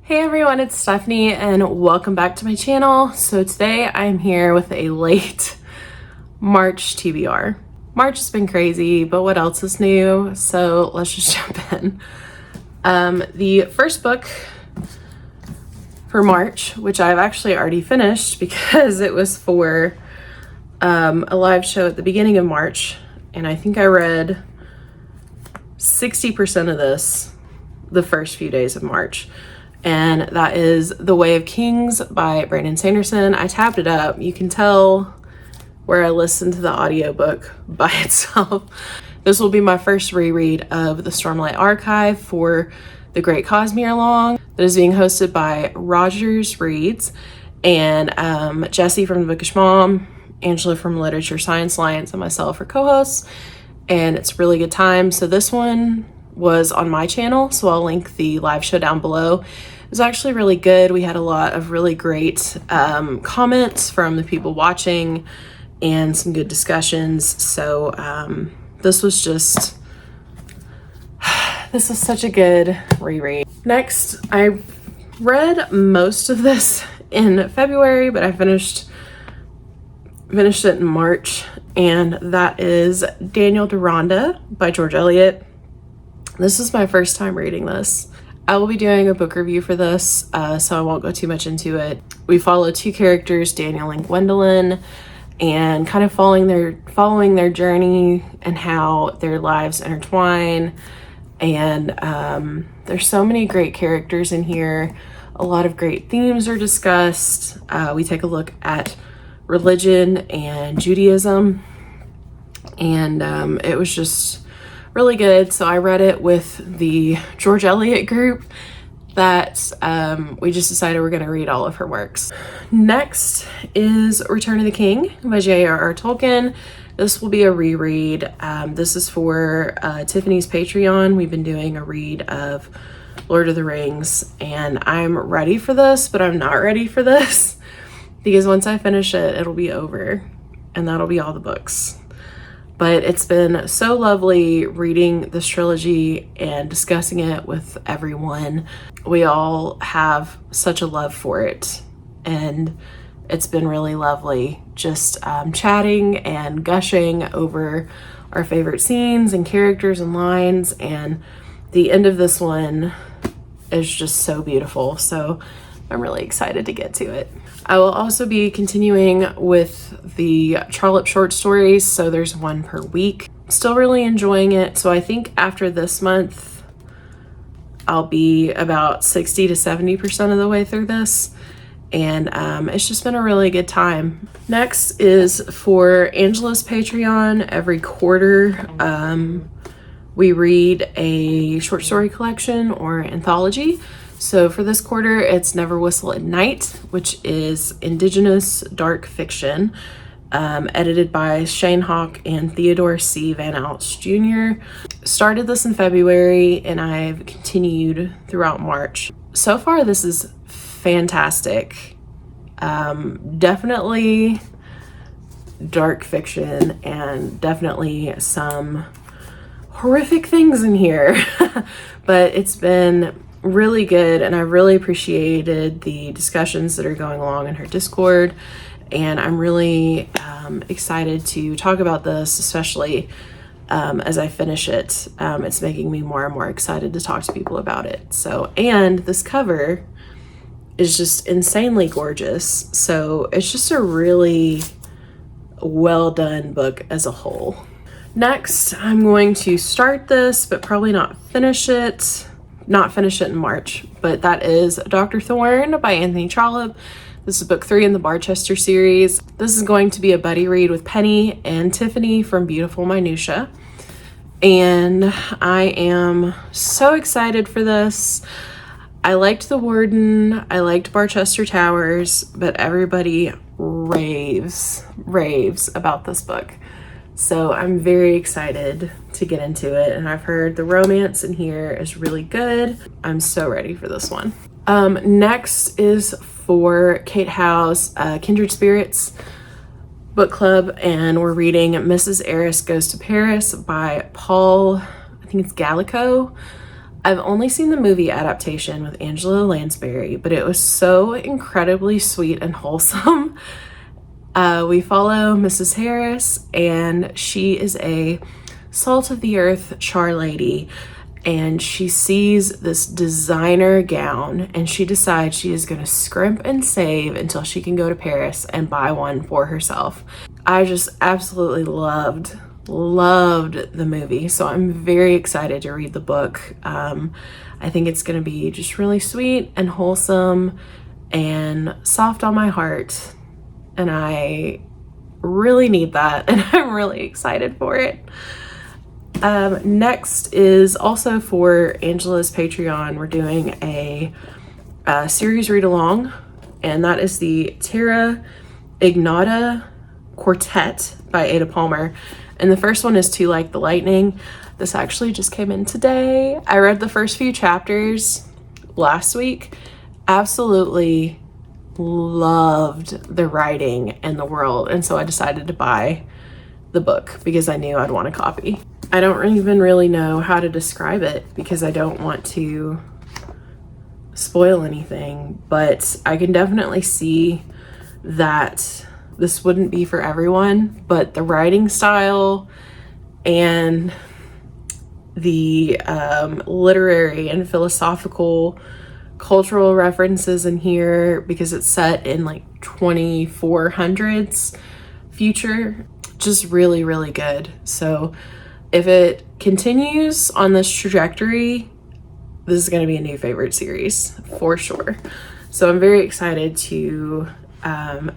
Hey everyone, it's Stephanie and welcome back to my channel. So today I'm here with a late March TBR. March has been crazy, but what else is new? So let's just jump in. The first book for March, which I've actually already finished because it was for a live show at the beginning of March, and I think I read 60% of this the first few days of March. And that is The Way of Kings by Brandon Sanderson. I tabbed it up. You can tell where I listened to the audiobook by itself. This will be my first reread of the Stormlight Archive for the Great Cosmere Long that is being hosted by Rogers Reads and Jesse from The Bookish Mom, Angela from Literature Science Alliance, and myself are co-hosts. And it's a really good time. So this one was on my channel, so I'll link the live show down below. It was actually really good. We had a lot of really great comments from the people watching and some good discussions. So this was such a good reread. Next, I read most of this in February, but I finished it in March, and that is Daniel Deronda by George Eliot. This is my first time reading this. I will be doing a book review for this, so I won't go too much into it. We follow two characters, Daniel and Gwendolyn, and kind of following their journey and how their lives intertwine. And there's so many great characters in here. A lot of great themes are discussed. We take a look at religion and Judaism, and it was just really good. So I read it with the George Eliot group that we just decided we're going to read all of her works. Next is Return of the King by J.R.R. Tolkien. This will be a reread. This is for Tiffany's Patreon. We've been doing a read of Lord of the Rings, and I'm ready for this, but I'm not ready for this because once I finish it, it'll be over and that'll be all the books. But it's been so lovely reading this trilogy and discussing it with everyone. We all have such a love for it, and it's been really lovely just chatting and gushing over our favorite scenes and characters and lines, and the end of this one is just so beautiful. So I'm really excited to get to it. I will also be continuing with the Trollope short stories, so there's one per week. Still really enjoying it. So I think after this month, I'll be about 60 to 70% of the way through this. And it's just been a really good time. Next is for Angela's Patreon. Every quarter, we read a short story collection or anthology. So for this quarter, it's Never Whistle at Night, which is Indigenous dark fiction, edited by Shane Hawk and Theodore C. Van Alst Jr. Started this in February, and I've continued throughout March. So far, this is fantastic. Definitely dark fiction, and definitely some horrific things in here, but it's been really good, and I really appreciated the discussions that are going along in her Discord, and I'm really excited to talk about this, especially as I finish it. It's making me more and more excited to talk to people about it. So, and this cover is just insanely gorgeous, so it's just a really well done book as a whole. Next, I'm going to start this but probably not finish it in March, but that is Dr. Thorne by Anthony Trollope. This is book 3 in the Barchester series. This is going to be a buddy read with Penny and Tiffany from Beautiful Minutia, and I am so excited for this. I liked The Warden, I liked Barchester Towers, but everybody raves about this book. So I'm very excited to get into it, and I've heard the romance in here is really good. I'm so ready for this one. Next is for Kate Howe's Kindred Spirits book club, and we're reading Mrs. Eris Goes to Paris by Paul, I think it's Gallico. I've only seen the movie adaptation with Angela Lansbury, but it was so incredibly sweet and wholesome. We follow Mrs. Harris, and she is a salt of the earth char lady, and she sees this designer gown and she decides she is going to scrimp and save until she can go to Paris and buy one for herself. I just absolutely loved the movie, so I'm very excited to read the book. I think it's going to be just really sweet and wholesome and soft on my heart, and I really need that, and I'm really excited for it. Next is also for Angela's Patreon. We're doing a series read along, and that is the Terra Ignota Quartet by Ada Palmer. And the first one is To Like the Lightning. This actually just came in today. I read the first few chapters last week. Absolutely loved the writing and the world, and so I decided to buy the book because I knew I'd want a copy. I don't even really know how to describe it because I don't want to spoil anything, but I can definitely see that this wouldn't be for everyone, but the writing style and the literary and philosophical cultural references in here, because it's set in like 2400s future, just really, really good. So if it continues on this trajectory, this is going to be a new favorite series for sure. So I'm very excited to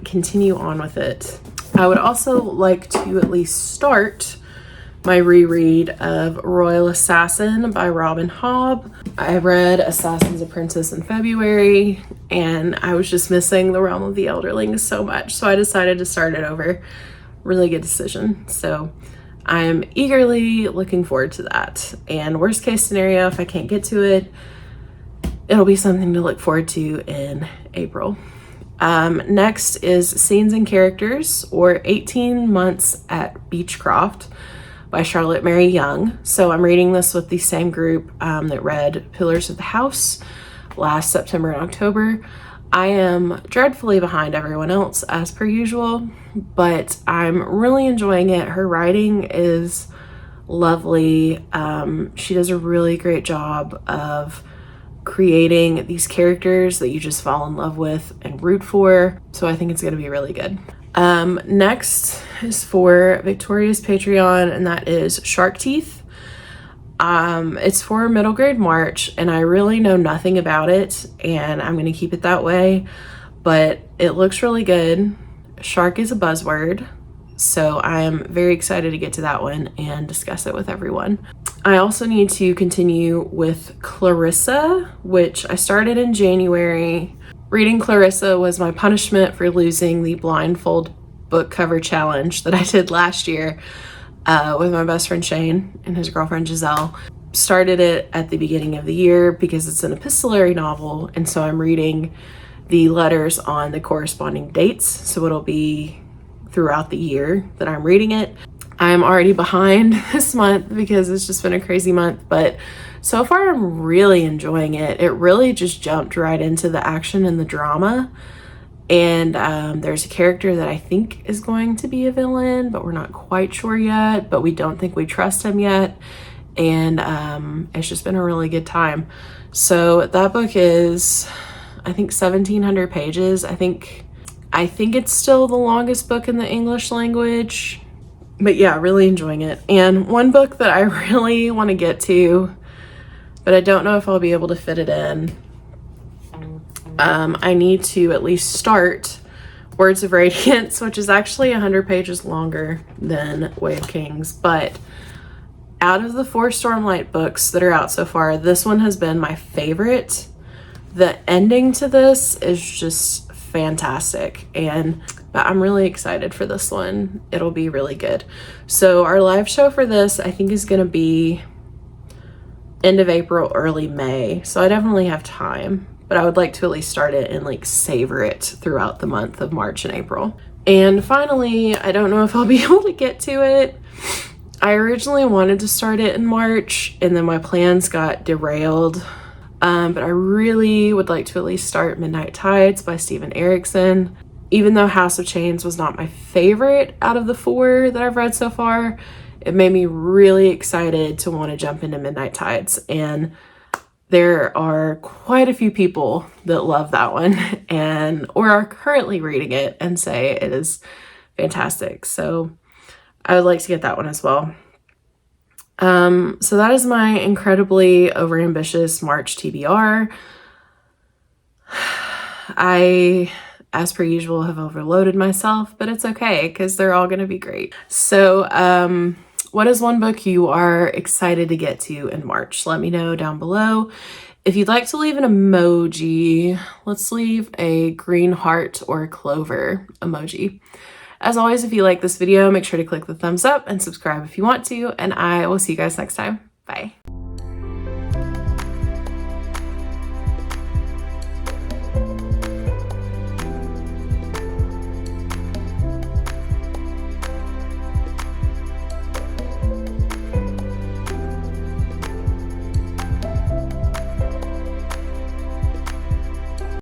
continue on with it. I would also like to at least start my reread of Royal Assassin by Robin Hobb. I read Assassin's Apprentice in February, and I was just missing the Realm of the Elderlings so much, so I decided to start it over. Really good decision. So I'm eagerly looking forward to that. And worst case scenario, if I can't get to it, it'll be something to look forward to in April. Next is Scenes and Characters, or 18 Months at Beechcroft by Charlotte Mary Young. So I'm reading this with the same group that read Pillars of the House last September and October. I am dreadfully behind everyone else as per usual, but I'm really enjoying it. Her writing is lovely. She does a really great job of creating these characters that you just fall in love with and root for. So I think it's going to be really good. Next is for Victoria's Patreon, and that is Shark Teeth. It's for middle grade March, and I really know nothing about it, and I'm going to keep it that way, but it looks really good. Shark is a buzzword, so I am very excited to get to that one and discuss it with everyone. I also need to continue with Clarissa, which I started in January. Reading Clarissa was my punishment for losing the blindfold book cover challenge that I did last year with my best friend Shane and his girlfriend Giselle. Started it at the beginning of the year because it's an epistolary novel, and so I'm reading the letters on the corresponding dates, so it'll be throughout the year that I'm reading it. I'm already behind this month because it's just been a crazy month, but so far I'm really enjoying it. It really just jumped right into the action and the drama, and there's a character that I think is going to be a villain, but we're not quite sure yet, but we don't think we trust him yet, and it's just been a really good time. So that book is, I think, 1,700 pages. I think it's still the longest book in the English language, but yeah, really enjoying it. And one book that I really want to get to, but I don't know if I'll be able to fit it in. I need to at least start Words of Radiance, which is actually 100 pages longer than Way of Kings, but out of the 4 Stormlight books that are out so far, this one has been my favorite. The ending to this is just fantastic, but I'm really excited for this one. It'll be really good. So our live show for this, I think, is going to be end of April, early May. So I definitely have time, but I would like to at least start it and like savor it throughout the month of March and April. And finally, I don't know if I'll be able to get to it. I originally wanted to start it in March and then my plans got derailed. But I really would like to at least start Midnight Tides by Steven Erikson. Even though House of Chains was not my favorite out of the 4 that I've read so far, it made me really excited to want to jump into Midnight Tides. And there are quite a few people that love that one or are currently reading it and say it is fantastic. So I would like to get that one as well. So that is my incredibly overambitious March TBR. I, as per usual, have overloaded myself, but it's okay because they're all going to be great. So, what is one book you are excited to get to in March? Let me know down below. If you'd like to leave an emoji, let's leave a green heart or a clover emoji. As always, if you like this video, make sure to click the thumbs up and subscribe if you want to, and I will see you guys next time. Bye.